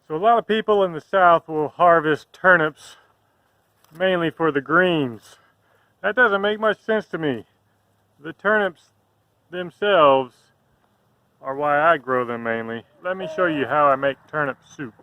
So a lot of people in the south will harvest turnips mainly for the greens. That doesn't make much sense to me. The turnips themselves are why I grow them mainly. Let me show you how I make turnip soup.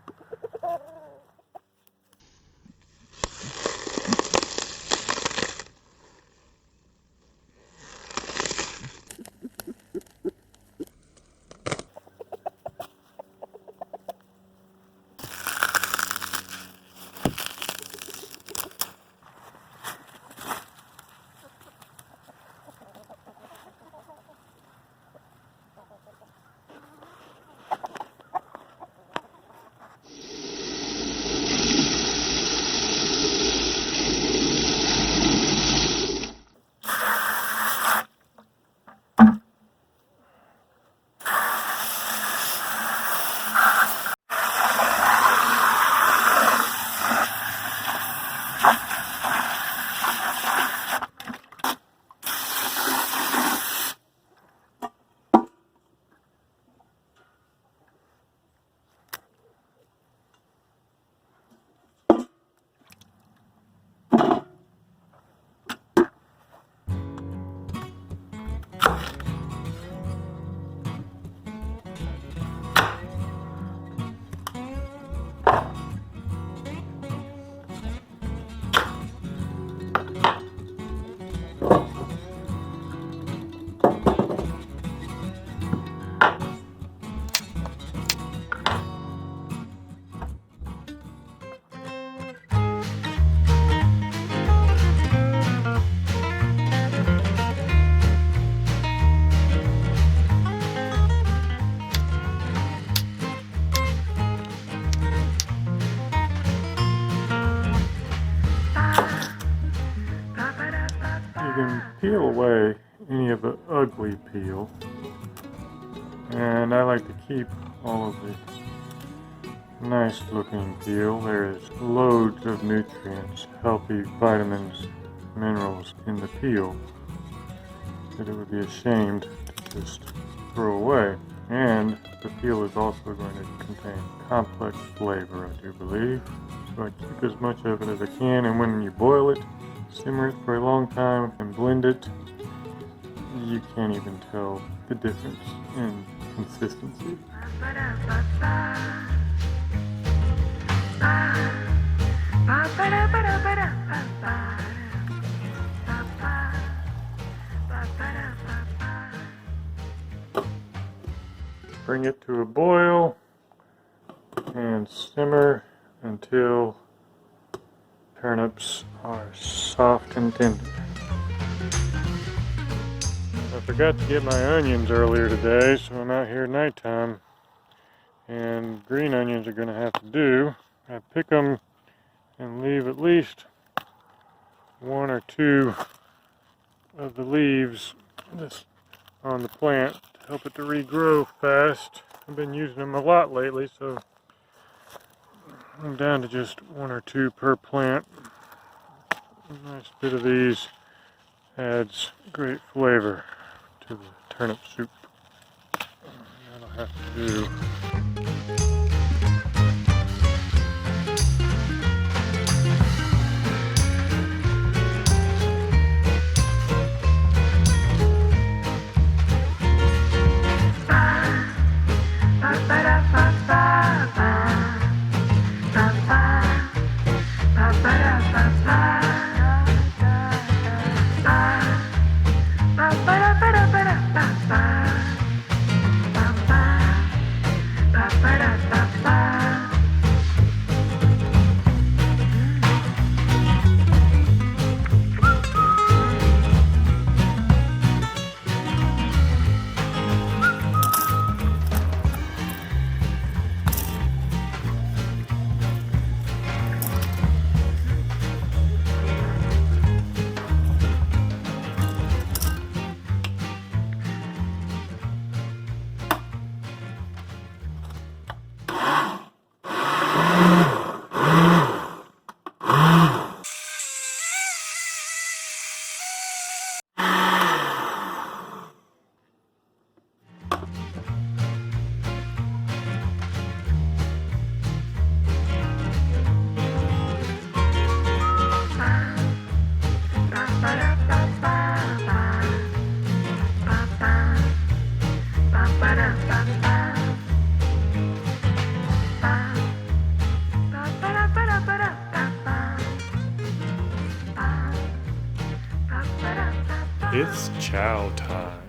You can peel away any of the ugly peel, and I like to keep all of the nice looking peel. There is loads of nutrients, healthy vitamins, minerals in the peel that it would be ashamed to just throw away. And the peel is also going to contain complex flavor, I do believe. So I keep as much of it as I can, and when you boil it, simmer it for a long time and blend it, you can't even tell the difference in consistency. Bring it to a boil and simmer until turnips are soft and tender. I forgot to get my onions earlier today, so I'm out here at nighttime, and green onions are going to have to do. I pick them and leave at least one or two of the leaves on the plant to help it to regrow fast. I've been using them a lot lately, so I'm down to just one or two per plant. A nice bit of these adds great flavor to the turnip soup. That'll have to do. It's chow time.